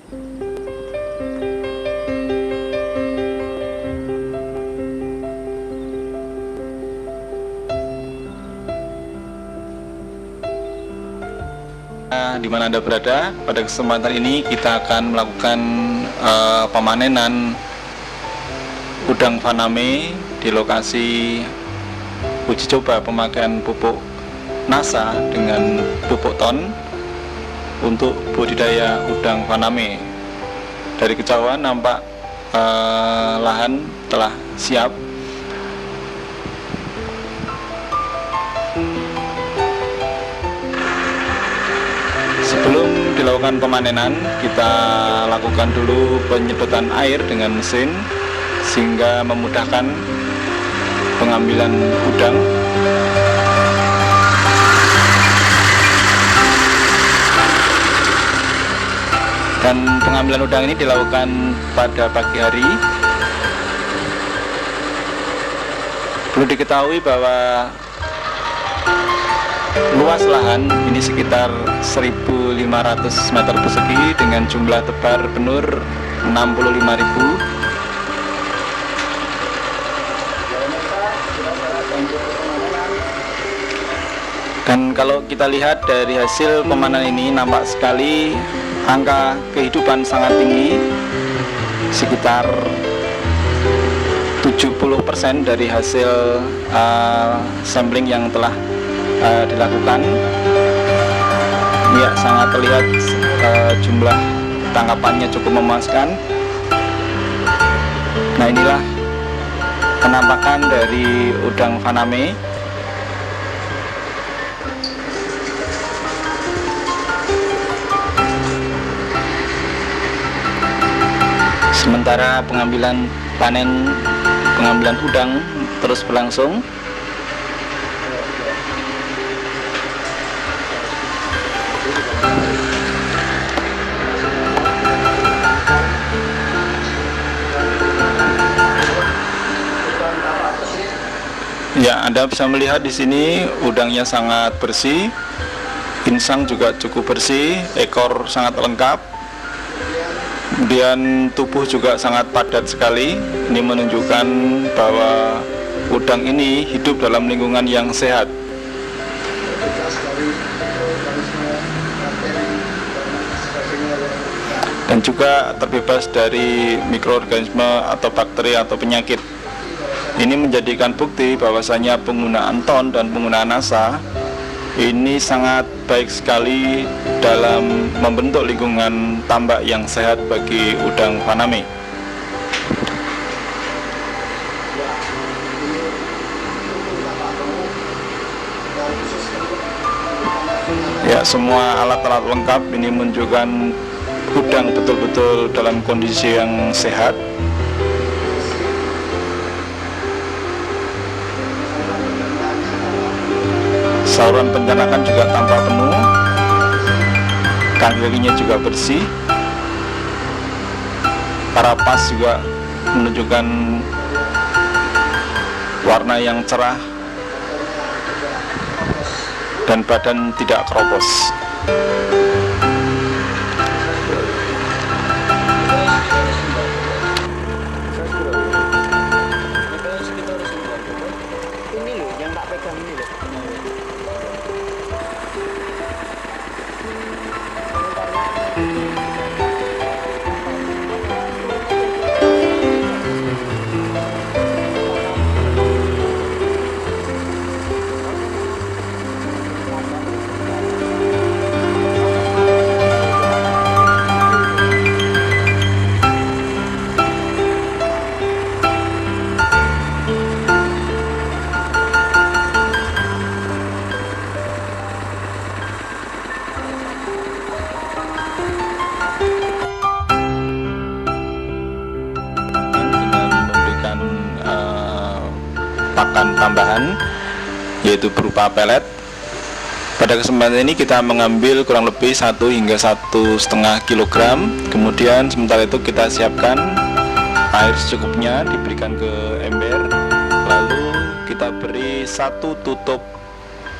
Di mana Anda berada, pada kesempatan ini kita akan melakukan pemanenan udang faname di lokasi uji coba pemakaian pupuk NASA dengan pupuk ton untuk budidaya udang faname. Dari kejauhan nampak lahan telah siap. Sebelum dilakukan pemanenan, kita lakukan dulu penyedotan air dengan mesin sehingga memudahkan pengambilan udang. Dan pengambilan udang ini dilakukan pada pagi hari. Perlu diketahui bahwa luas lahan ini sekitar 1.500 meter persegi dengan jumlah tebar benur 65.000. Dan kalau kita lihat dari hasil pemanenan ini, nampak sekali angka kehidupan sangat tinggi, sekitar 70% dari hasil sampling yang telah dilakukan. Ya, sangat terlihat jumlah tangkapannya cukup memuaskan. Nah, inilah penampakan dari udang faname. Sementara pengambilan udang terus berlangsung. Ya, Anda bisa melihat di sini udangnya sangat bersih, insang juga cukup bersih, ekor sangat lengkap, kemudian tubuh juga sangat padat sekali. Ini menunjukkan bahwa udang ini hidup dalam lingkungan yang sehat. Dan juga terbebas dari mikroorganisme atau bakteri atau penyakit. Ini menjadikan bukti bahwasanya penggunaan ton dan penggunaan NASA ini sangat baik sekali dalam membentuk lingkungan tambak yang sehat bagi udang faname. Ya, semua alat-alat lengkap ini menunjukkan udang betul-betul dalam kondisi yang sehat. Saluran pencernaan juga tampak penuh, kaki-kakinya juga bersih, karapas juga menunjukkan warna yang cerah, dan badan tidak keropos. Pakan tambahan yaitu berupa pelet. Pada kesempatan ini kita mengambil kurang lebih 1 hingga 1,5 kg. Kemudian sementara itu kita siapkan air secukupnya, diberikan ke ember. Lalu kita beri 1 tutup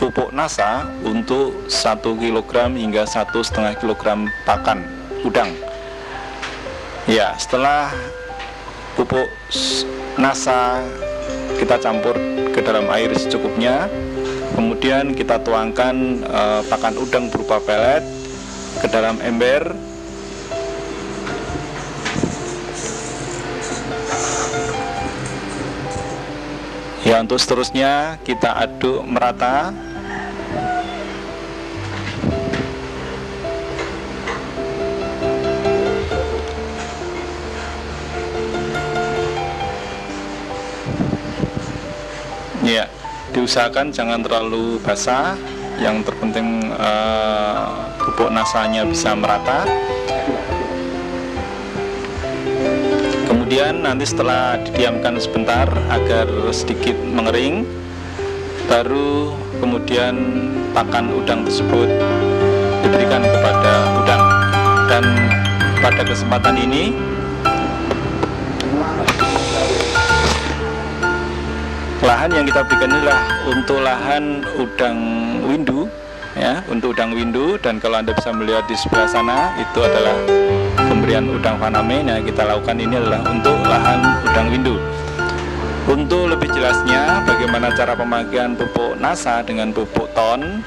pupuk NASA untuk 1 kg hingga 1,5 kg pakan udang. Ya, setelah pupuk nasa kita campur ke dalam air secukupnya, kemudian kita tuangkan pakan udang berupa pelet ke dalam ember. Ya, untuk seterusnya kita aduk merata. Ya, diusahakan jangan terlalu basah. Yang terpenting pupuk nasanya bisa merata. Kemudian nanti setelah didiamkan sebentar agar sedikit mengering, baru kemudian pakan udang tersebut diberikan kepada udang. Dan pada kesempatan ini lahan yang kita berikan inilah untuk lahan udang windu, ya, untuk udang windu. Dan kalau Anda bisa melihat di sebelah sana, itu adalah pemberian udang faname. Nah, kita lakukan ini adalah untuk lahan udang windu. Untuk lebih jelasnya bagaimana cara pemakaian pupuk nasa dengan pupuk ton,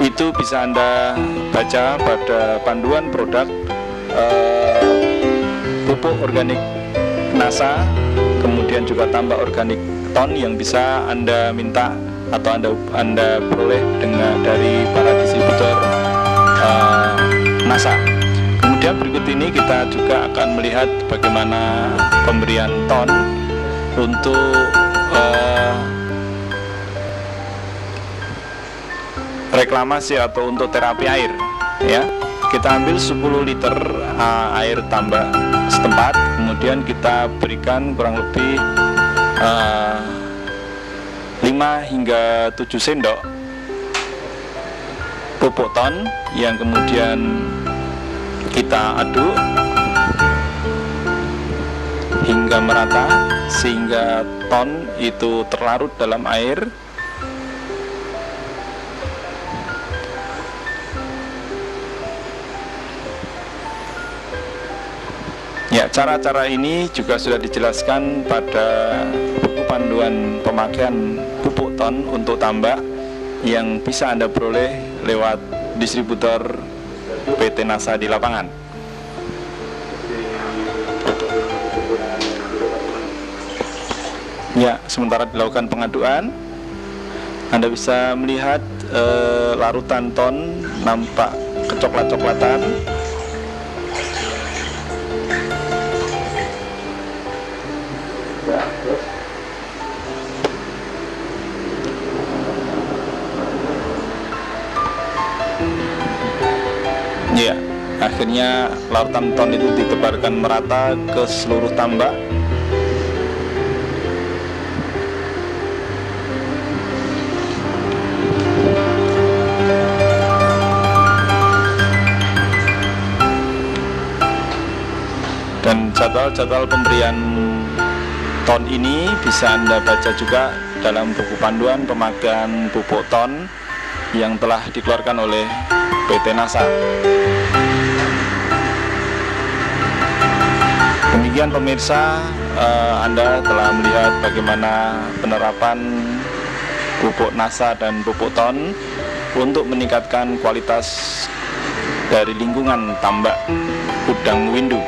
itu bisa Anda baca pada panduan produk pupuk organik nasa, kemudian juga tambah organik ton yang bisa Anda minta atau Anda peroleh dari para distributor nasa. Kemudian berikut ini kita juga akan melihat bagaimana pemberian ton untuk reklamasi atau untuk terapi air, ya. Kita ambil 10 liter air tambak setempat, kemudian kita berikan kurang lebih 5 hingga 7 sendok pupuk ton yang kemudian kita aduk hingga merata sehingga ton itu terlarut dalam air. Ya, cara-cara ini juga sudah dijelaskan pada buku panduan pemakaian pupuk ton untuk tambak yang bisa Anda peroleh lewat distributor PT Nasa di lapangan. Ya, sementara dilakukan pengaduan, Anda bisa melihat larutan ton nampak kecoklat-coklatan. Ya, akhirnya larutan ton itu ditebarkan merata ke seluruh tambak. Dan jadwal-jadwal pemberian ton ini bisa Anda baca juga dalam buku panduan pemakaian pupuk ton yang telah dikeluarkan oleh PT Nasa. Demikian pemirsa, Anda telah melihat bagaimana penerapan pupuk nasa dan pupuk ton untuk meningkatkan kualitas dari lingkungan tambak udang windu.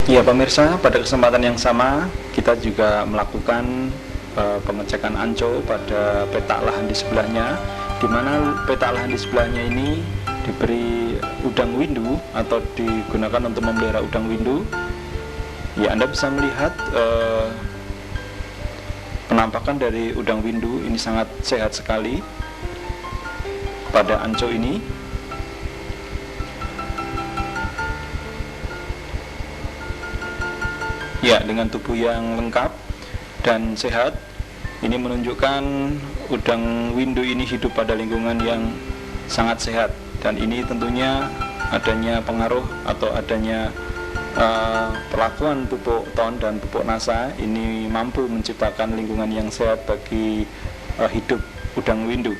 Ya pemirsa, pada kesempatan yang sama kita juga melakukan pengecekan anco pada petak lahan di sebelahnya, di mana petak lahan di sebelahnya ini diberi udang windu atau digunakan untuk memelihara udang windu. Ya, Anda bisa melihat penampakan dari udang windu ini sangat sehat sekali pada anco ini. Ya, dengan tubuh yang lengkap dan sehat, ini menunjukkan udang windu ini hidup pada lingkungan yang sangat sehat. Dan ini tentunya adanya pengaruh atau adanya perlakuan pupuk ton dan pupuk NASA ini mampu menciptakan lingkungan yang sehat bagi hidup udang windu.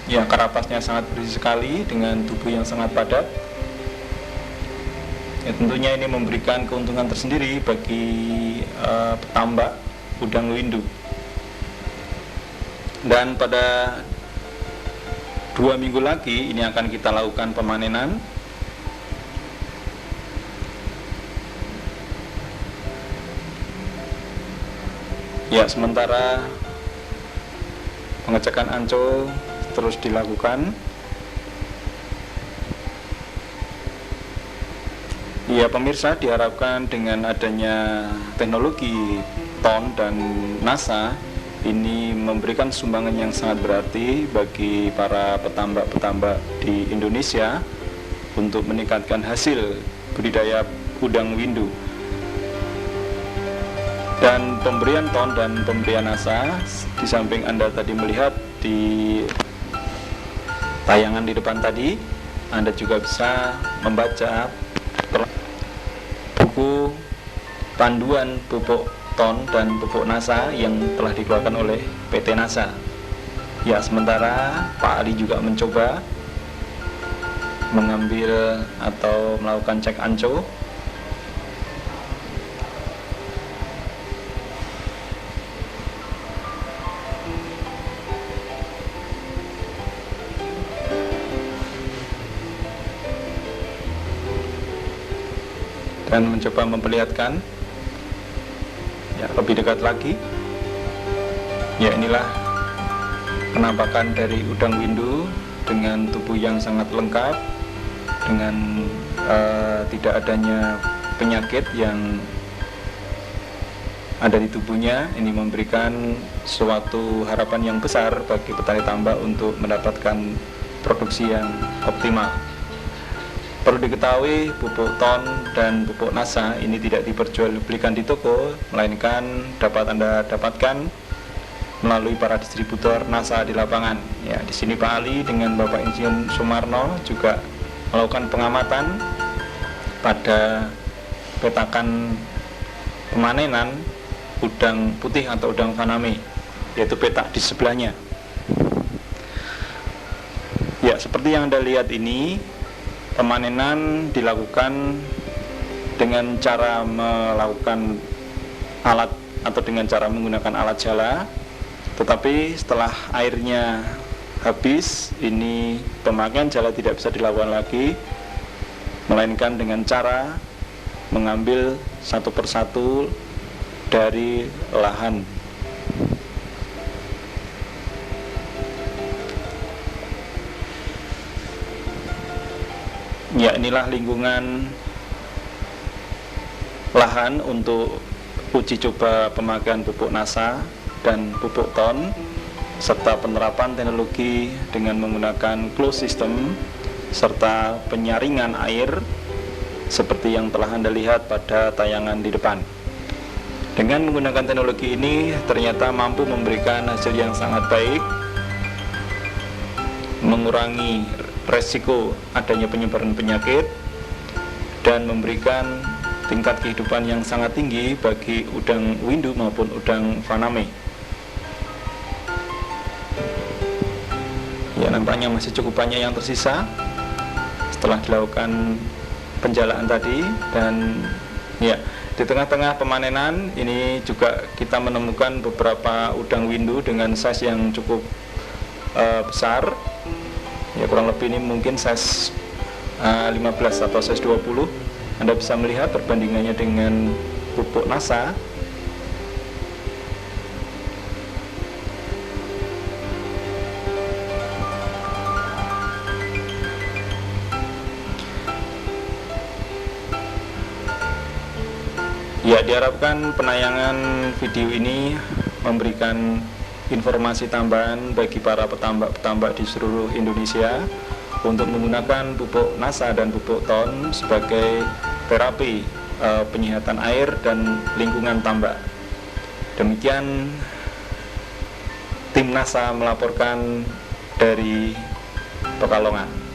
Ya, karapasnya sangat berisi sekali dengan tubuh yang sangat padat. Ya, tentunya ini memberikan keuntungan tersendiri bagi petambak udang windu. Dan pada 2 minggu lagi ini akan kita lakukan pemanenan. Ya, sementara pengecekan ancol terus dilakukan. Ya pemirsa, diharapkan dengan adanya teknologi ton dan NASA ini memberikan sumbangan yang sangat berarti bagi para petambak-petambak di Indonesia untuk meningkatkan hasil budidaya udang windu. Dan pemberian ton dan pemberian NASA, di samping Anda tadi melihat di tayangan di depan tadi, Anda juga bisa membaca buku panduan pupuk ton dan pupuk NASA yang telah dikeluarkan oleh PT NASA. Ya, sementara Pak Ali juga mencoba mengambil atau melakukan cek anco. Dan mencoba memperlihatkan ya lebih dekat lagi. Ya, inilah penampakan dari udang windu dengan tubuh yang sangat lengkap, dengan tidak adanya penyakit yang ada di tubuhnya. Ini memberikan suatu harapan yang besar bagi petani tambak untuk mendapatkan produksi yang optimal. Perlu diketahui, pupuk ton dan pupuk NASA ini tidak diperjualbelikan di toko, melainkan dapat Anda dapatkan melalui para distributor NASA di lapangan. Ya, di sini Pak Ali dengan Bapak Insinyur Sumarno juga melakukan pengamatan pada petakan pemanenan udang putih atau udang faname, yaitu petak di sebelahnya. Ya, seperti yang Anda lihat ini, pemanenan dilakukan dengan cara melakukan alat atau dengan cara menggunakan alat jala, tetapi setelah airnya habis, ini pemakaian jala tidak bisa dilakukan lagi, melainkan dengan cara mengambil satu persatu dari lahan. Ya, inilah lingkungan lahan untuk uji coba pemakaian pupuk NASA dan pupuk ton, serta penerapan teknologi dengan menggunakan closed system serta penyaringan air seperti yang telah Anda lihat pada tayangan di depan. Dengan menggunakan teknologi ini ternyata mampu memberikan hasil yang sangat baik, mengurangi resiko adanya penyebaran penyakit, dan memberikan tingkat kehidupan yang sangat tinggi bagi udang windu maupun udang faname. Ya, nampaknya masih cukup banyak yang tersisa setelah dilakukan penjalaan tadi. Dan ya, di tengah-tengah pemanenan ini juga kita menemukan beberapa udang windu dengan size yang cukup besar. Ya, kurang lebih ini mungkin size 15 atau size 20. Anda bisa melihat perbandingannya dengan pupuk NASA. Ya, diharapkan penayangan video ini memberikan informasi tambahan bagi para petambak-petambak di seluruh Indonesia untuk menggunakan pupuk NASA dan pupuk ton sebagai terapi penyihatan air dan lingkungan tambak. Demikian tim NASA melaporkan dari Pekalongan.